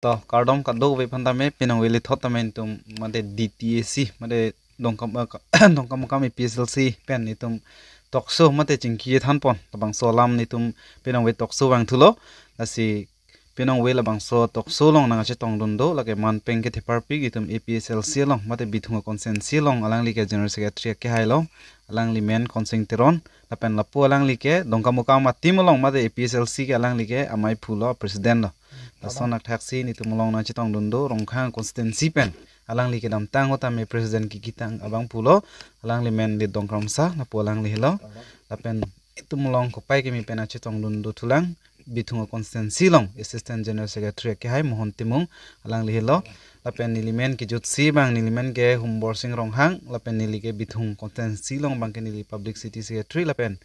to kardom kaddo we phantame pinang wele thotamen tum made DTAC made dongkam dongkam kam PSLC pen itum tokso mate chingki thanpon tabang solam nitum pinang we tokso wang thulo lasi pinang we labang so tokso long nanga che tongdundo lage man pengke thepar pi itum APSLC long mate bithunga consensi long alang like general secretary ke hailo alang li men conseng teron lapen lapu alang like dongkam kam timolong mate APSLC ke alang like amai phulo president lo Lasonak taksi ni tumulong na chitong dundo rongkhang constituency pen alang li kedam tang ota me president ki kitang abang pulo alang li men li dongkram sa na polang li helo lapen tumulong ko pai ke mi pen chitong dundo tulang bithungo constituency long assistant general secretary ke hai mohon timung alang li helo lapen ni men ki jutsi bang ni men ke humbor sing ronghang lapen ni ke bithung constituency long bang ke ni public city secretary lapen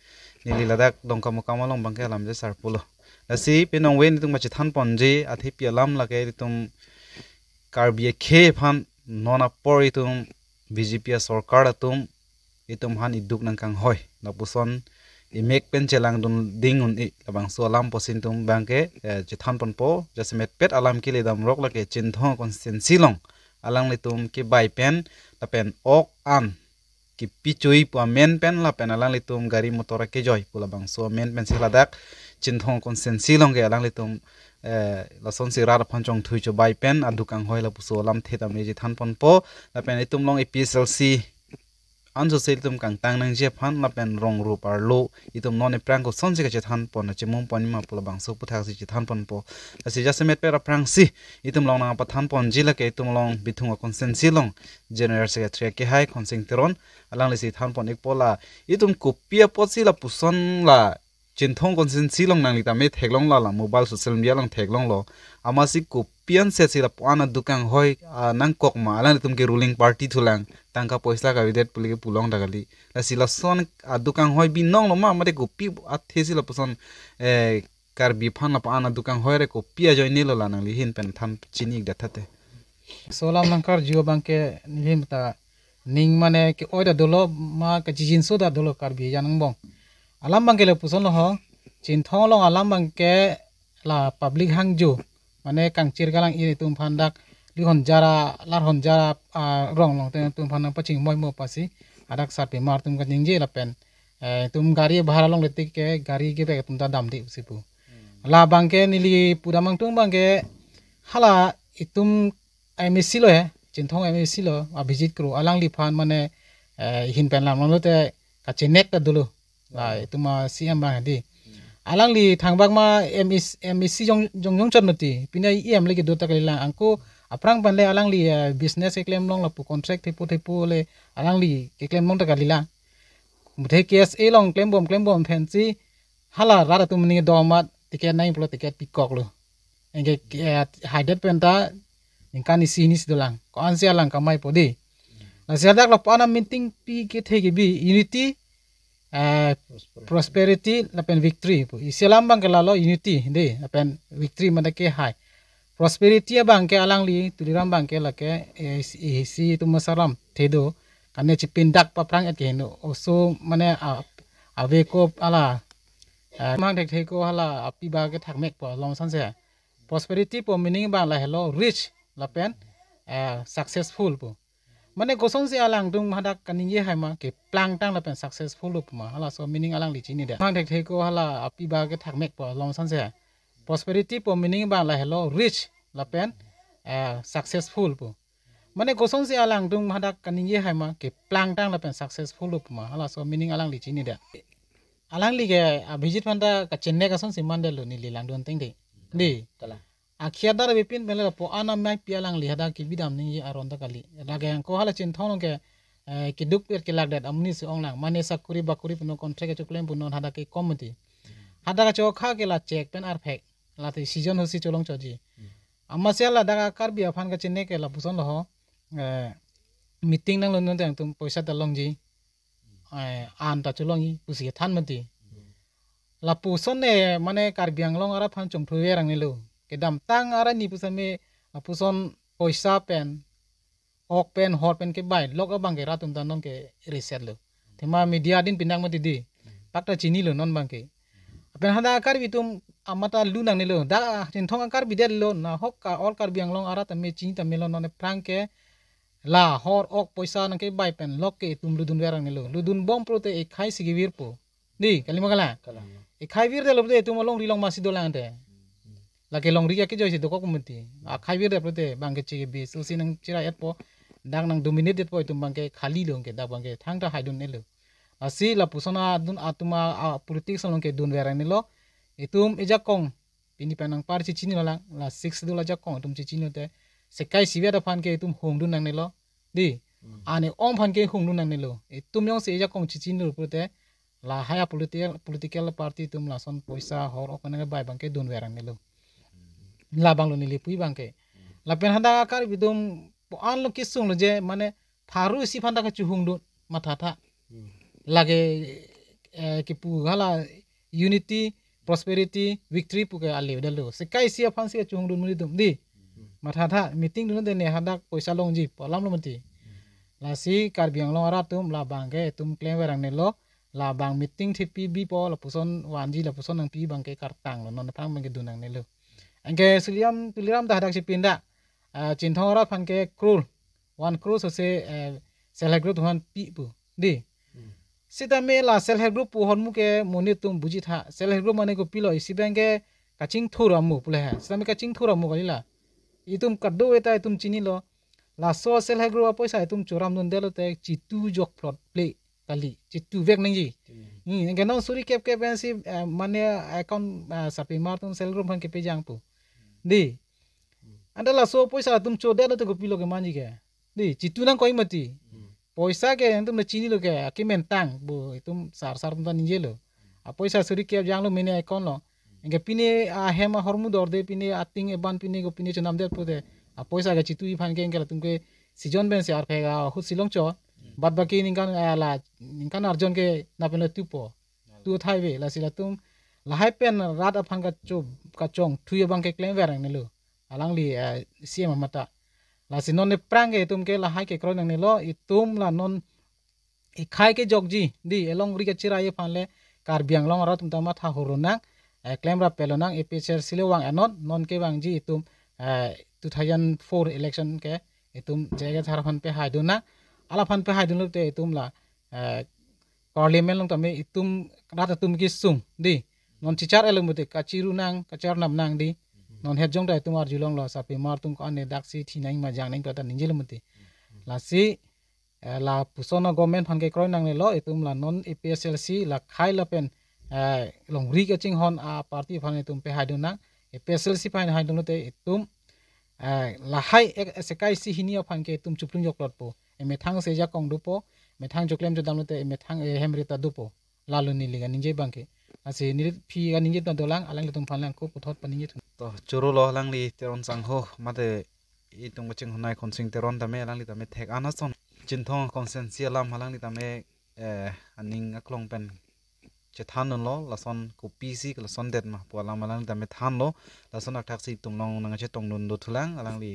ni ladak dongkam kamalong bang ke alam je sarpulo Lasi pinong wen itung macam than ponje athi pialam lage itung karbie khe phan nona por itung BJP sarkar atum itum han iduk nangkang hoy napuson imek pen chelang dun dingun I labang so alam posin tum bangke chithan ponpo jasmet pet alam ki ledam rok lage chinthong constituency long alang litum ki bai pen tapen ok an ki pichui pu men pen la pen alang litum gari motor ke joy pula bang so men pen siladak chinthong consensi long ge alang litum lason sirar phanchong thui cho bai pen adukang hoi la puso lam thetam ni ji than pon po la pen itum long APSLC anso sel tum kang tang nang je phan la pen rong ru par lo itum non prang ko son je than pon che mum pon ma pula bang so puthak ji than pon po asi jasemet per prang si itum long na pa than pon ji la ke itum long bithung consensi long general secretary ke hai khonsing teron alang le si than pon ek pola itum kopia posi la puson la Chinthong consensi long nang lita me theklong la mobile social media long theklong lo amasi kopian se sila pana dukang hoi nang kok ma alang tum ke ruling party thulang tangka poisa ka videt pulike pulong dagali la sila son dukang hoi bi nong lo ma mate kopi athe sila puson kar bi phan la pana dukang hoi re kopia join nilo la nang li hin pen tham chinik da thate solam langkar jio bangke nim ta ning mane ke oida dolo ma ka jijin so da dolo kar bi janang bong alam bangke le puson ho chinthong long alam bangke la public hangju mane kangchir galang iri tum phandak li hon jara lar hon jara rong long te tum phanang paching moi mo pasi adak sarpe mar tum ka jingje la pen tum gari bhara long letik ke gari ke be tum ta dam di usipu la bangke nili pudamang tum bangke hala itum MSC lo he chinthong MSC lo a visit kru alang li phan mane hin pen lam lo te ka chenek ta dulu itu mah siam bang di alang li thangbak ma MSC jong chon mati pinai em lagi dota kali lang angko aprang pan le alang li business claim long la pu contract tepu le alang li ke claim long ta kali lang muthe KSA long claim bom fancy hala rara tu meni domat tiket nai pula tiket pikok lo engke hadet penta ingkan isi ni sidolang ko ansia lang kamai podi la siadak la pana meeting pi ke thegi bi unity prosperity lapen victory isilam bang ke lalo unity de lapen victory mana ke hai prosperity bang ke alang li tuliram bang ke lake si tu masalam thedo kane chipindak pa prang et ke no oso mane ave ko ala mang thek theko hala api ba ke thakmek po long san se prosperity po meaning bang la hello rich lapen successful po mane gosong si alang dung hadak kaning ye hai ma ke plang tang la pen successful up ma hala so meaning alang li chini de mang thek theko hala api ba ke thakmek po long san se prosperity po meaning bang la hello rich la pen successful po mane gosong si alang dung hadak kaning ye hai ma ke plang tang la pen successful up ma hala so meaning alang li chini de alang li ke visit panda ka chenne ka son si mande lo ni li lang don teng de di kala akhir dar bipin mele po ana mai pialang li hada ki bidam ni aron ta kali lage ko hala chin thong ke ki duk per ki lag dat amni se ong lang mane sakuri bakuri puno contract ke chuklem puno hada ke committee hada ka chokha ke la check pen ar phek la te season hosi cholong choji amma se la daga kar bi afan ka chenne ke la puson lo meeting nang lon tang tum poisa ta long ji an ta cholong yi pusi than mati la puson ne mane kar biang long ara phan chom thuwe rang ni lo kedam tang ara ni pusame puson poisa pen ok pen hot pen ke bai lok abang ke ratum tan non ke reset lo thema media din pinang mati di pakta chini lo non bang ke pen hada kar bitum amata lunang nilo da cintong angkar bidet lo na hok ka or kar biang long arat me cing tamelo none prangke la hor ok poisa nang ke bai pen lok ke tum ludun werang nilo ludun bom prote e khai sigivir po di kalima kala e khai vir de lobde tum long rilong masido langte lagi long ria ke joisi dokok menti a khai vir de prote bangke chige bi sulsi nang chira et po dang nang dominated po tum bangke khali long ke da bangke thangta haidun nelo asi la pusona dun atuma politik salong ke dun werang nilo itum ejakong pini penang par cicini lang la 6 dula jakong tum cicini te sekai siwia da phan ke itum hong dun nang nilo di ane om phan ke hong dun nang nilo itum yong se ejakong cicini prote la haya political party tum la son poisa hor ok nang bai bangke dun werang nilo la banglo nili pui bangke la pen handa kar bidum po an lo kisung lo je mane tharu si phanda ka chuhung dun mathata lage ki pu gala unity prosperity victory pu ke ale dalo sekai sia phansi ka chung dun muni dum di mathata meeting dun de ne hadak poisa long ji polam lo mati la si kar biang long ara tum la bangke tum claim werang ne lo la bang meeting thi pi bi po la puson wanji la puson nang pi bangke kar tang lo non phang bangke dunang ne lo angke suliam tuliram dah hadak si pinda cintong ara phanke krul 1 crore so se self help group tuhan pi pu di sita me la self help group pu hon mu ke moni tum buji tha self help group mane ko pilo isi banke kaching thura mu pule ha sita me kaching thura mu kalila itum kaddo eta itum chini lo la so self help group poisa itum choram nun delo te chitu jok plot play kali chitu vek nangji nge no suri kep kep si mane account sapi mar tum self group han ke pe jang pu di andala so poisa tum cho delo te ko pilo ke manji ke di chitu nang koi mati poisa ke tum na chini lo ke ki mentang bu itum sar sar tum ninje lo a poisa suri ke jang lo mene account lo nge pini a hema hormu dor de pini ating e ban pini go pini chonam de pode a poisa ke chitu i phan ke ngela tum ke season ben se ar phega hu silong cho bad baki ningkan la ningkan arjon ke na pen tu po tu thai ve la sila tum la hai pen rat a phang ka cho ka chong thuye bang ke claim verang ne lo alang li siam mata la si non ne prang ke tum ke la hai ke kron nang ne lo itum la non i khai ke jogji di elong ri ke chira ye phanle kar biang long ra tum ta ma tha horona claim ra pelonang epicher silewang anot non ke bang ji itum 2004 election ke itum jega thar phan pe haiduna ala phan pe haidun te itum la parliament long tame itum rata tum ki sung di non chichar elomute kachiru nang kachar nam nang di non het jong dai tumar julong lo sapi mar tum ko ane daksi thinang ma jang nang pata ninjel mute la si la pusono government phan ke kroy nang ne lo itum la non EPSLC la khai la pen long ri ke ching hon a party phan itum pe haidun nang EPSLC phan haidun te itum la hai sekai si hinia phan ke itum chuplung jok lot po eme thang se ja kong du po me thang joklem jo dam te me thang hemrita du po lalu ni liga ninje bangke ase ni phi ga ninje ta dolang alang tum phan lang ko puthot pa ninje to churu lo lang li teron sang ho mate I tung ching honai khonsing teron tame lang li tame thek anason chinthong consensia lam halang li tame aning aklong pen che than lo la son ko pc la son det ma po lam lang tame than lo la son ak thak si tung long nang che tong nun do thulang alang li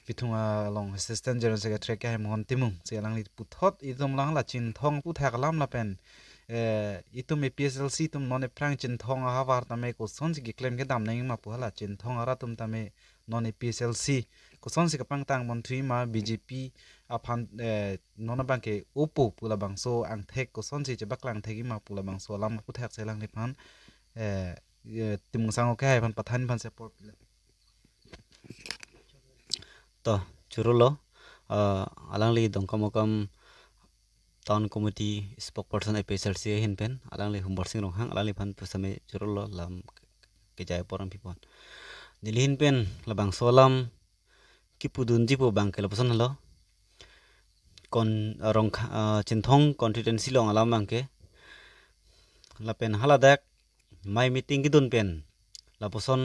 bithunga long assistant general secretary ka mon timung se alang li puthot idom lang la chinthong pu thak lam la pen itum PSLC tum none prang chinthong ha war tame ko son si claim ke dam nang ma pu hala chinthong ara tum tame none PSLC ko son si kapang tang mon thui ma BJP aphan nona bang ke upu pula bang so ang thek ko son si che baklang thegi ma pula bang so lam pu thak se lang le phan timung sang o kai phan pathan phan support to churulo alang li dongkamokam town committee spokesperson EPSLC hin pen alang li humbar sing rong hang alang li phan pusame churulo lam ke jai porang pipon nilhin pen labang solam kipudun jipo bang ke lapusan halo kon rong chinthong constituency long alam bang ke lapen haladak mai meeting gidun pen lapuson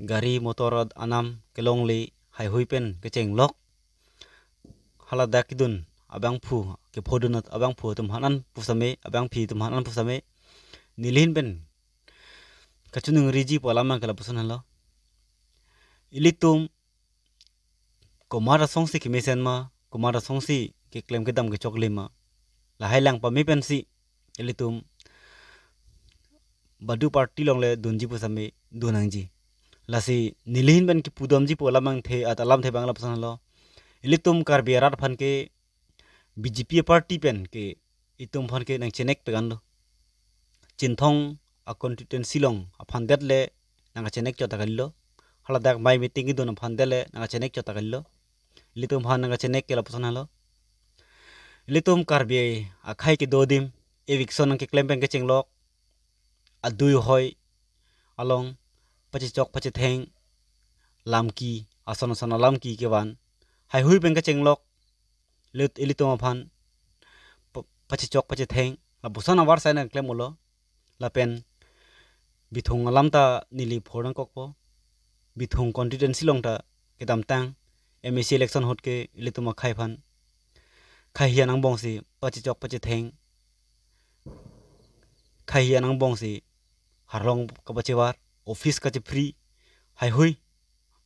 gari motor anam kelong li hai hui pen ke cheng lok haladak gidun abang phu ke phodunat abang phu tum hanan pusame abang phi tum hanan pusame nilhin pen kachunung riji polam kala pusan halo ilitum komara songsi ki mesen ma komara songsi ke claim ke dam ke choklima la hailang pa mi pen si ilitum badu party long le dunji pusame dunangji lasi nilihin ban ki pudomji polamang the atalam the bangla pasan lo ilitum karbiarat phan ke BJP party pen ke itum phan ke nang chenek pegan lo chinthong a constituency long a phan det le nang chenek chota gallo hala dak mai meeting gi don phan dele nang chenek chota gallo ilitum phan nang chenek ke la pasan lo ilitum karbi a khai ke dodim eviction nang ke claim pen ke chenglok adui hoi along pachi chok pachi theng lamki asana sana lamki ke wan hai hui pen ke chenglok lit ilitum phan pachi chok pachi theng la busana war sai na claim lo la pen bithung alam ta nili phorang kokpo bithung constituency long ta kedam tang MSC election hot ke ilitum khai phan khai hian ang bong si pachi chok pachi theng khai hian ang bong si harlong ka bache war office ka che free hai hui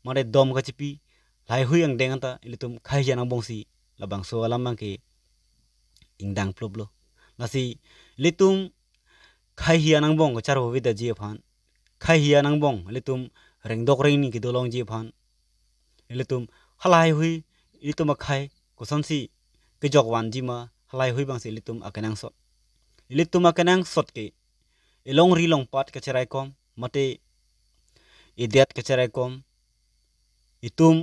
mare dom ka che pi lai hui ang deng ta ilitum khai hian ang bong si labang so alam mang ke ingdang ploblo nasi litum khai hian ang bong char ho vida ji phan khai hian ang bong litum rengdok ring ni ki dolong ji phan ilitum halai hui ilitum khai kosan si ke jok wan ji ma halai hui bang si ilitum akanang sot ilitum akanang sot ke ilong ri long pat ka cherai kom mate idiat ka cherai kom itum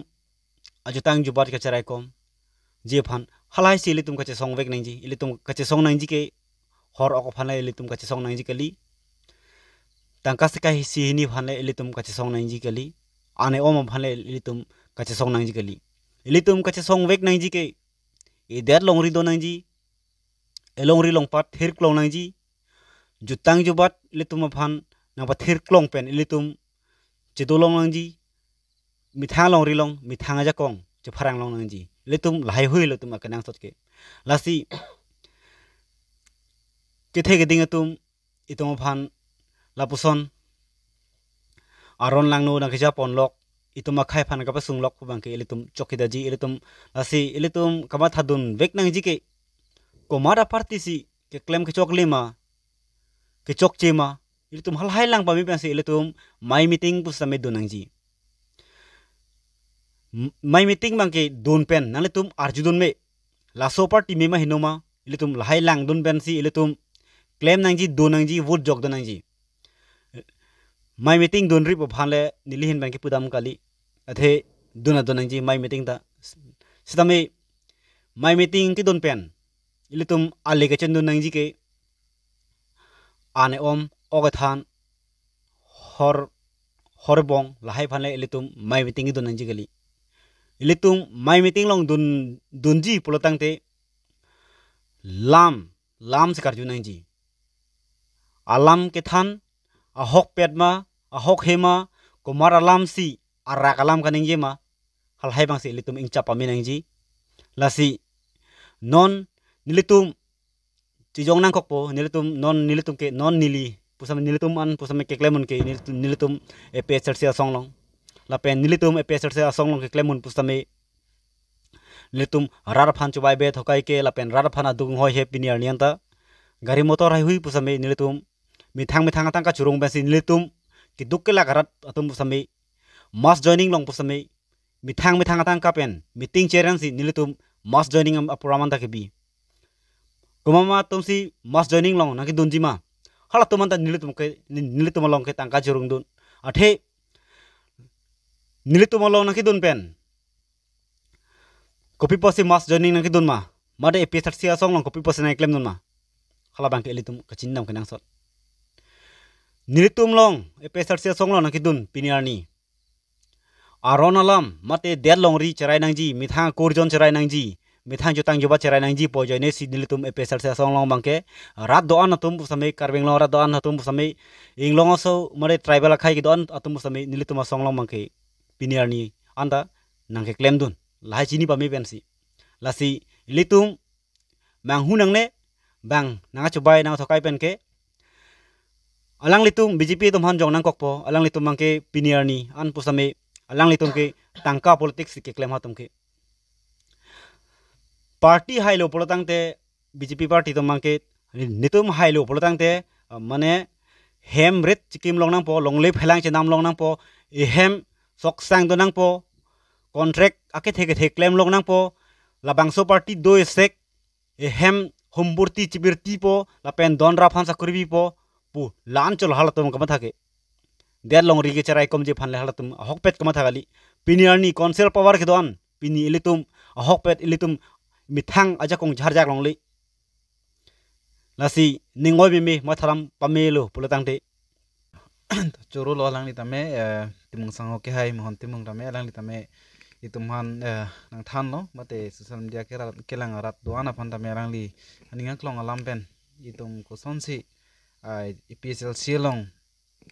ajutang jubat ka cherai kom je phan halai si ilitum ka che song vek nang ji ilitum ka che song nang ji ke hor ok phan ilitum ka che song nang ji kali tangka se ka si ni phan ilitum ka che song nang ji kali ane om phan ilitum ka che song nang ji kali ilitum ka che song vek nang ji ke idiat long ri do nang ji elong ri long pat thir klong nang ji jutang jubat ilitum phan nang pa thir klong pen ilitum chidolong nang ji mithang long ri long mithang ja kong che pharang long nang ji ilitum lai hui ilitum akanang sot ke lasi ke the ke ding atum itum phan lapuson aron lang no na kija pon lok itum khai phan ka pasung lok bang ke ilitum chokida ji ilitum lasi ilitum kama thadun vek nang ji ke komara party si ke claim ke chok lima ke chok chema ilitum hal hai lang pami pensi ilitum mai meeting pu same donang ji mai meeting bang ke don pen nang ilitum arjudun me la so party me ma hinoma ilitum hai lang don pen si ilitum claim nang ji donang ji vote jok donang ji mai meeting don ri phan le nilihin bang ke pudam kali athe dona donang ji mai meeting ta sidame mai meeting ki don pen ilitum ale ke chen donang ji ke ane om ogathan horbong lahai phan le ilitum mai meeting ki donang ji kali ilitum mai meeting long dunji polotang te lam se karju nang ji alam ke than ahok pedma ahok hema komar alam si arak alam kaning je ma hal hai bang se ilitum ingcha pami nang ji lasi non nilitum chijong nang kokpo nilitum non nilitum ke non nili pusam nilitum an pusam ke klemon ke nilitum epe sersia songlong la pen nilitum epe sersia songlong ke klemon pusame nilitum rar phan chubai be thokai ke la pen rar phan adung hoi he piniar nianta gari motor hai hui pusame nilitum mithang atang ka churung basi nilitum ki dukke la garat atum pusame mass joining long pusame mithang atang ka pen meeting chairan si nilitum mass joining am apuraman ta ke bi kumama tumsi mass joining long naki dunji ma hala tumanta nilitum long ke tangka churung dun athe nilitum long naki dun pen copy posi mass joining naki dun ma made episode sia song long copy posi na claim dun ma hala bang ke elitum kachin nam kenang sot nilitum long episode sia song long naki dun piniar ni aron alam mate der long ri cherai nang ji mithang kurjon cherai nang ji mithang jutang juba cherai nang ji po joine si nilitum episode sia song long bang ke rat do an atum same carving long rat do an atum same ing long so mare tribal khai ki do an atum same nilitum song long bang ke piniar ni anda nang ke claim dun lai chini pa me pensi lasi litum mang hunang ne bang nang chubai nang thokai pen ke alang litum BJP tum han jong nang kokpo alang litum mang ke piniar ni an pusame alang litum ke tangka politics ke claim hatum ke party hailo polotang te BJP party to mang ke nitum hailo polotang te mane hem ret chikim long nang po long lip helang chenam long nang po e hem sok sang do nang po contract ake the claim long nang po la bangso party do sek e hem humburti chibirti po la pen don ra phan sakribi po pu lan chol halatum kama thake der long ri ke charai kom je phan le halatum hok pet kama thagali piniarni council power ke don pini ilitum hok pet ilitum mithang aja kong jharjak long li lasi ningoy mi matharam pamelo pulatang te churu lo lang ni tame timung sango ke hai mohon timung tame lang ni tame itumhan nang than no mate social media ke lang arat doana phan tame lang li aninga klong alam pen itum ko sonsi epsl silong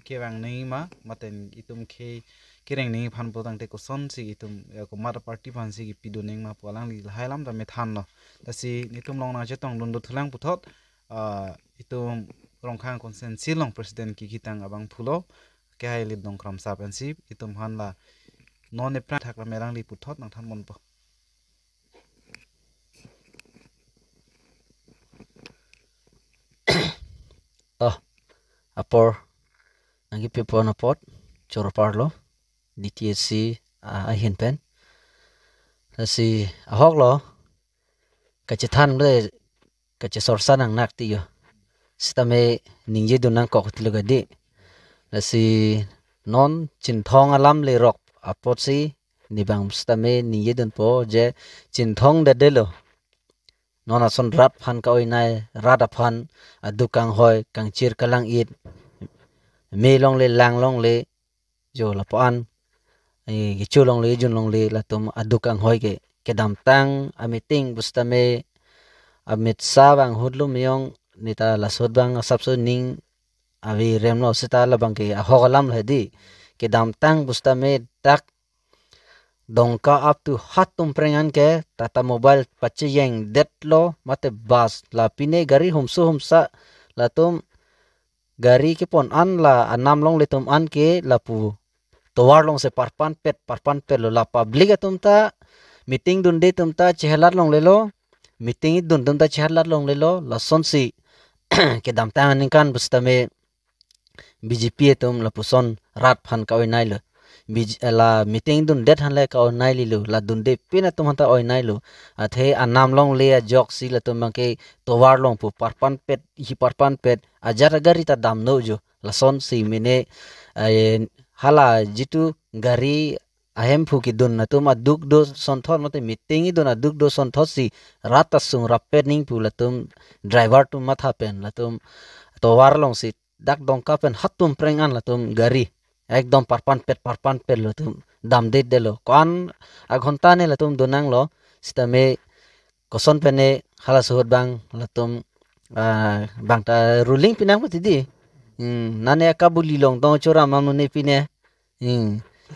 ke wang nei ma maten itum ke kireng nei phan potang te ko sonsi itum ko mar party phan si pidu neng ma polang li hailam tame than no tasi nitum long na chetong lundu thulang puthot itum rongkhang konsen silong president ki kitang abang phulo ke hai lid dong kram sa pen si itum han la non ne pra thakla merang li puthot nang than mon po apor nangi people na pot choro parlo DTSC a hin pen si ahok lo kachethan ble kache sorsa nang nak ti yo stame ningje dunang kok tiluga di si non chin thong alam le rok apot si nibang stame ningje dun po je chin thong de delo non ason rat phan ka oinai rat aphan adukang hoy kang chir kalang it me long le lang long le jo la pan ge chu long le jun long le la tum adukang hoy ke dam tang a meeting bustame amit sawang hudlum yong nita la sodbang sapso ning avi remno sita la bang ke a hogalam ledi ke dam tang bustame tak dongka up to hatum prengan ke tata mobile pache yang detlo mate bas la pine gari humsa la tum gari ke pon an la anam long le tum an ke la pu towar long se parpan pet lo la public atum ta meeting dun de tum ta chehlar long le lo meeting dun ta chehlar long le lo la son si ke dam tang ning kan bustame BJP tum la puson rat phan ka oi nai lo la meeting dun det han le ka oi nai li lo la dun de pina tum ta oi nai lo athe anam long le a jok si la tum ke towar long pu parpan pet ajar gari ta dam no jo la son si mine hala jitu gari ahem phu ki dun na tum aduk do son thor mate meeting i dun aduk do son thor si rat asung rapet ning pu la tum driver tum matha pen la tum towar long si dak dong ka pen hatum prengan la tum gari ekdom parpan pet lo tum dam de lo kon a ghonta ne la tum donang lo stame koson pene hala suhut bang la tum bang ta ruling pinang pati di nane kabuli long dong chora mamu ne pine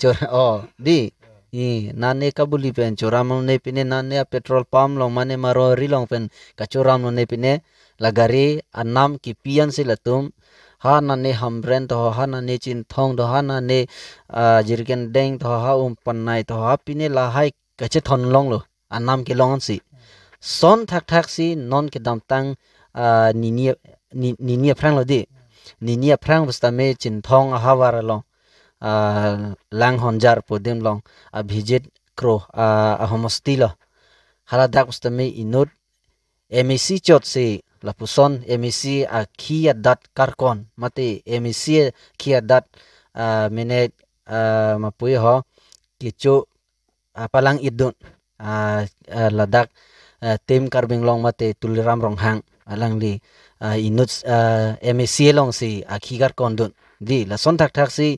chora di nane kabuli pen chora mamu ne pine nane petrol pump long mane maro ri long pen kachora mamu ne pine lagari anam ki pian si la tum ha na ne hamren to ha na ne chin thong do ha na ne jirgen deng to ha pannai to ha pine la hai kache thon long lo anam ke long si son thak si non ke dam tang ninia phrang lo di ninia phrang busta me chin thong ha war lo lang honjar podem long a visit kro a homosti lo hala dak busta me inut MEC chot si la puson MEC a kia dat karkon mate MEC kia dat mene mapui ho kichu palang idun ladak tim karbing long mate tuliram rong hang alang li inut MEC long si a khigar kondun di la son thak si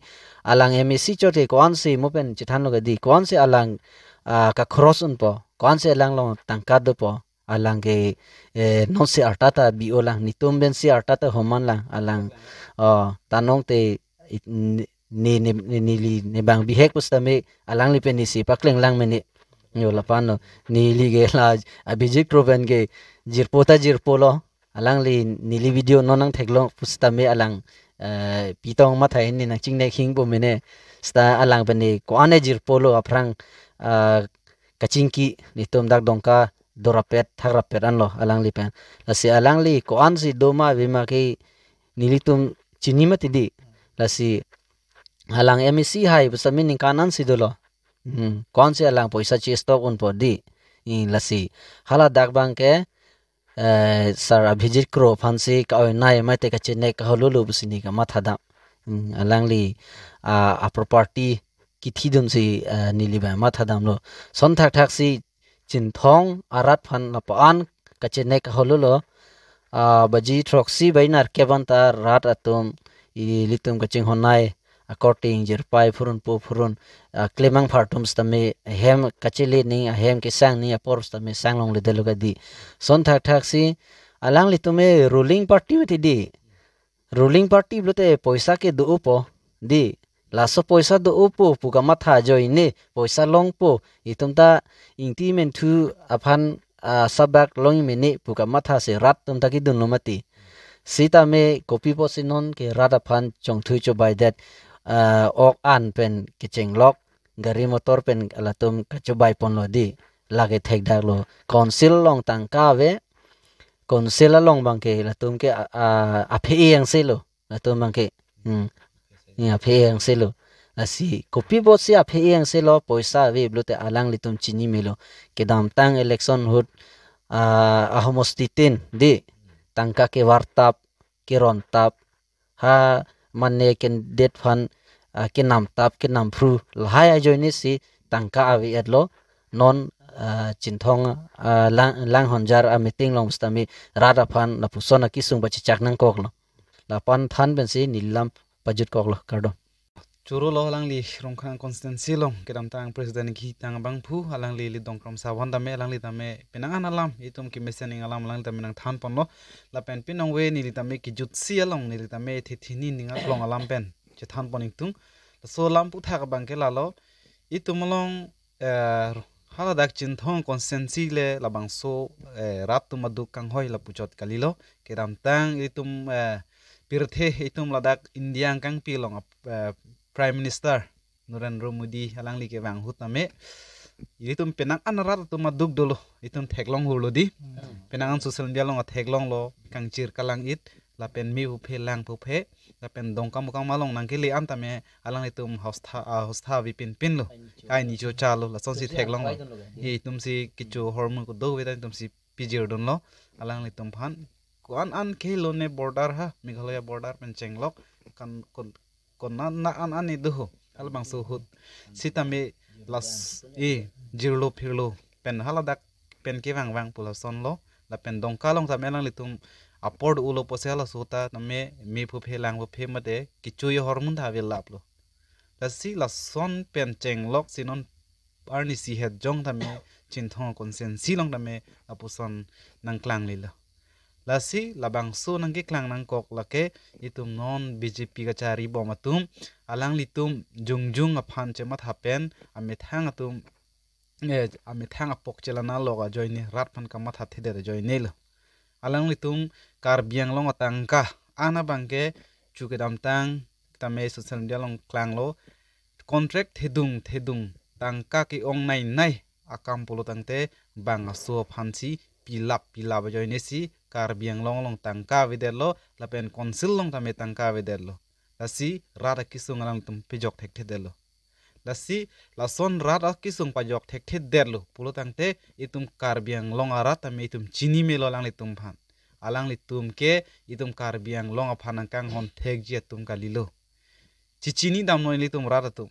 alang MEC chote kon si mopen chithan lo di kon si alang ka cross un po kon si alang long tangka do po alang ke non se artata bio lang nitum ben si artata homan lang alang tanong te ni bang bihek pustame alang li pen si pakleng lang meni yo lapano ni li ge la abijik proven ge jirpolo alang li ni li video nonang theklo pustame alang pitong ma thai ni nang ching ne khing bo mene sta alang bani ko ane jirpolo aprang kachingki nitum dak dongka dorapet thagrapet anlo alang li pen lasi alang li ko an si doma bima ki nilitum chini mati di lasi halang MEC hai besamin ning kanan si dolo kon si halang poisa chi stock un po di lasi hala dak bang ke sar abhijit kro phansi ka oi nai mai te ka chene ka holulu busini ka mathada alang li a property ki thidun si nili ba mathadam lo son thak thak si chin thong arat phan la pan ka chene ka holulu baji troxy bainar kebanta rat atum I litum ka ching honai according jerpai furun po furun klemang phartum stame hem kachili ni hem ke sang ni apor stame sang long le deluga di son thak thak si alang litume ruling party meti di ruling party blote poisa ke du upo di laso poisa du upo puka matha joine poisa long po itumta intimen thu aphan sabak long mini puka matha se rat tumta ki dun mati sita me copy posinon ke rada phan chong thui cho by that ok an pen ke cheng lok gari motor pen alatum ka cho by pon lo di lage thek dak lo council long tang ka ve council long bang ke latum ke a phe yang se lo latum bang ke ni a phe yang se lo asi copy bot si a phe yang se lo poisa ve blote alang litum chini melo ke dam tang election hut a homostitin di tangka ke wartap ke rontap ha manne ken det phan ke nam tap ke nam phru lhaya joini si tangka avi etlo non chinthong lang honjar a meeting long stami rada phan la pusona kisung bachi chaknang koklo la pan than ben si nilam pajut koklo kardo churu lo halang li rongkhang constituency long kedam tang president ki tang bang phu halang li dongkram sawan dame halang li tame pinangan alam itum ki mesening alam halang tame nang than pon lo la pen pinong we ni li tame ki jut si along ni li tame thithini ninga long alam pen che than pon tung so lam pu thak bang ke la lo itum long hala dak chin thong constituency le la bang so rat tu maduk kang hoi la puchot kalilo kedam tang itum pirthe itum ladak india kang pilong Prime Minister Narendra Modi halang li ke bang hutame itum penang anarat tu maduk dolo itum theklong hulo di penangan social media long theklong lo kang chir kalang it la pen mi hu phe lang pu phe la pen dongkam kang malong nang ke li am tame alang itum hosta vi pin lo ai ni cho cha lo la son si theklong lo itum si kichu hormone ko do we itum si pijir don lo alang itum phan kon an ke lo ne border ha Meghalaya border pen chenglok kan kon na an ni duho al bang so hut sitame las jirlo phirlo pen haladak pen ke wang pula son lo la pen dongka long ta melang litum apord ulo posela sota tame me phu phelang phu phe mate kichu yo hormon tha vel lap lo la si la son pen chenglok sinon arni si het jong tame chinthong konsen silong tame apuson nang klang lila lasi labang so nangke klang nang kok lake itum non BJP ka cari bomatum alang litum jungjung aphan chemat hapen amethang atum amethang apok chelana loga joine rat phan kamat hathe de joine lo alang litum kar biang long atangka ana bangke chukedam tang tame social media long klang lo contract thedung tangka ki ong nai akam polo tangte bang aso phansi pilap joine si kar biang long tangka videlo la pen konsil long tame tangka videlo lasi rada kisung alang tum pejok thek thedelo lasi lason rada kisung pajok thek thedelo pulo tangte itum kar biang long ara tame itum chini melo lang litum phan alang litum ke itum kar biang long aphan kang hon thek je tum kalilo chichini dam noi litum rada tum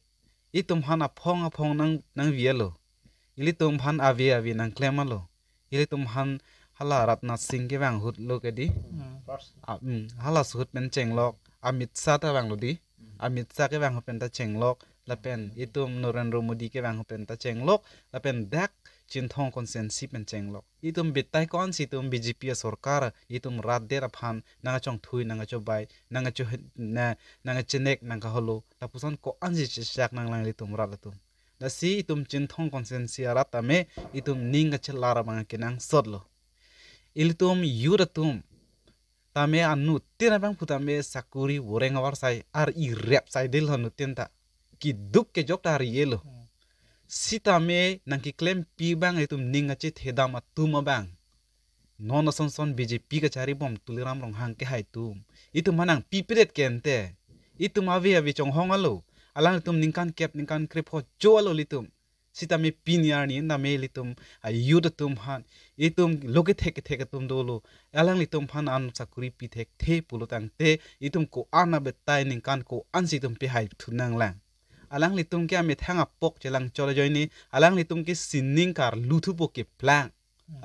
itum phan aphong nang vielo ilitum phan avi nang klemalo ilitum phan hala ratna singh ke bang hut lo ke di hala sut pen chenglok amit sa ta bang lo di amit sa ke bang pen ta chenglok la pen itum Narendra Modi ke bang pen ta chenglok la pen dak chinthong konsensi pen chenglok itum bitai kon si tum BJP sarkar itum rat der phan nanga chong thui nanga cho bai nanga cho nanga chenek nanga holo la puson ko anji chak nang lang itum rat tum la si itum chinthong konsensi arat ame itum ninga chelara bang ke nang sodlo ilitum yuratum tame anu tena bang putame sakuri woreng awar sai ar I rep sai del hanu tenta ki duk ke jok tar yelo sitame nang ki klem pi bang itum ninga che thedam atuma bang non son BJP ka cari bom tuliram rong hang ke hai tum itu manang pipret kente itu avi chong hong alo alang tum ningkan kep ningkan krep ho jo alo litum sita me pinyar ni na me litum ayud tum han itum loke thek tum dolo alang litum han an sakuri pi thek the pulutang te itum ko ana betai ningkan ko ansi tum pe hai thunang lang alang litum ke ame thanga pok chelang chola joini alang litum ke sinning kar luthu po ke plang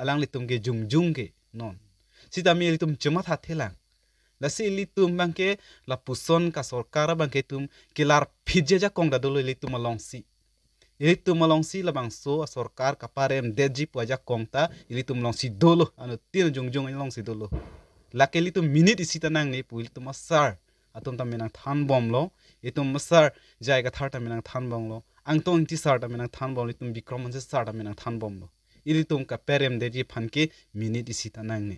alang litum ke jung ke non sita me litum chema tha thelang la si litum bangke la puson ka sarkar bangke tum kilar phije ja kongda dolo litum alongsi ilitum alongsi la bangso sarkar kaparem deji puaja kongta ilitum longsi dolo anu tin jung longsi dolo la ke litum minute isita nang ne puil tum asar atum ta menang than bom lo itum masar jaiga tharta menang than bom lo angtong ti sarta menang than bom litum bikrom se sarta menang than bom lo ilitum ka perem deji phanke minute isita nang ne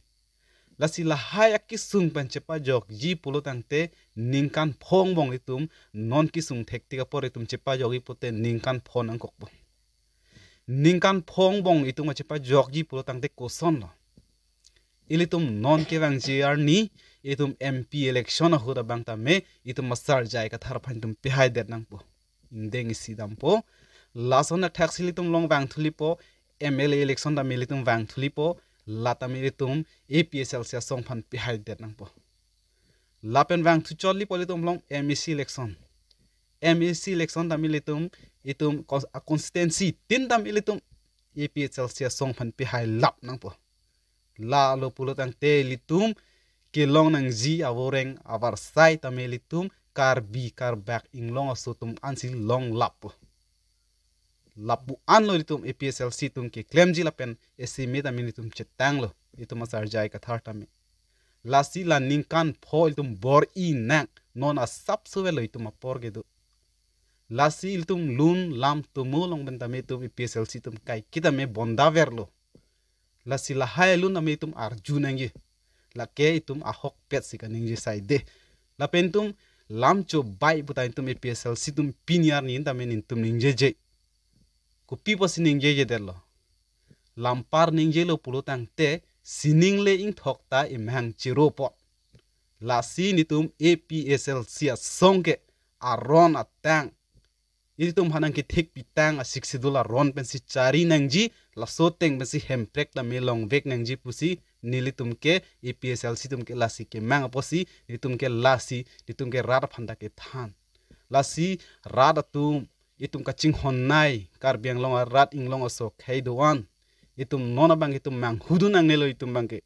lasi la haya kisung pancepa jok ji pulo tangte ningkan phong bong itum non kisung thektika por itum cepa jok ipote ningkan phon angkok bo ningkan phong bong itum cepa jok ji pulo tangte koson lo ilitum non ke bang jr ni itum mp election hoda bang ta me itum masar jai ka thar phantum pihai det nang po indeng sidam po lasona tax ilitum long bang thulipo mla election da militum bang thulipo lata militum APSL sia song phan pihai det nang po lapen bang thu choli politum long MEC election da militum itum a constituency tin da militum APSL sia song phan pihai lap nang po la lo pulutang te litum ke long nang ji aworeng avar sai ta militum kar bi kar back inglong asotum ansi long lap po lapu anlo litum APSL situm ke claim ji lapen estimate da militum chetang lo itum asar jai ka tharta me lasi la ningkan pho itum bor i nak non a sap suwe lo itum apor ge do lasi itum lun lam tumu long ben tame tum APSL situm kai kita me bonda verlo lasi la hai lun ame itum arjunangi la ke itum ahok pet sikaning ji saide la pentum lam cho bai buta itum APSL situm pinyar ni tame nintum ningje je ku pipo sining je derlo lampar ningje lo pulutang te sining le ing thokta imhang chiropo la sinitum APSL sia songke aron atang ilitum hanang ki thik pitang a 60 dollar ron pensi chari nangji la soteng pensi hemprek la melong vek nangji pusi nilitum ke APSL situm ke lasi ke mang posi nilitum ke lasi litum ke rar phanda ke than lasi radatum itum kaching honnai karbiang long rat inglong aso khaidoan itum nona bang itum mang hudunang nelo itum bangke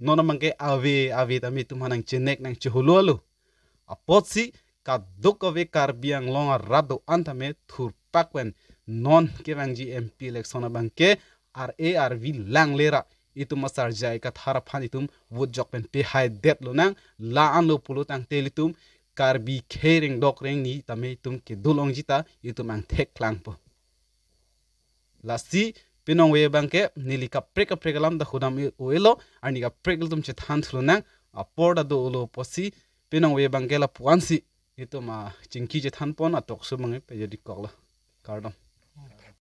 nona bangke ave tami itum hanang chenek nang chehulolo apotsi ka dok ave karbiang long rado antame thurpakwen non ke bangji MP election bangke RARV lang lera itum masar jai ka thara phan itum wot jokpen pe hai det lo nang la an lo pulutang telitum karbi khering dok reng ni tame tum ke dulong jita itum ang thek klang po lasi pinong we bangke nili ka prekalam da khudam oelo ani ka prekal tum che than thlunang aporda do lo posi pinong we bangke la puansi itum a chingki che than pon atok su mangi pe jodi kokla kardam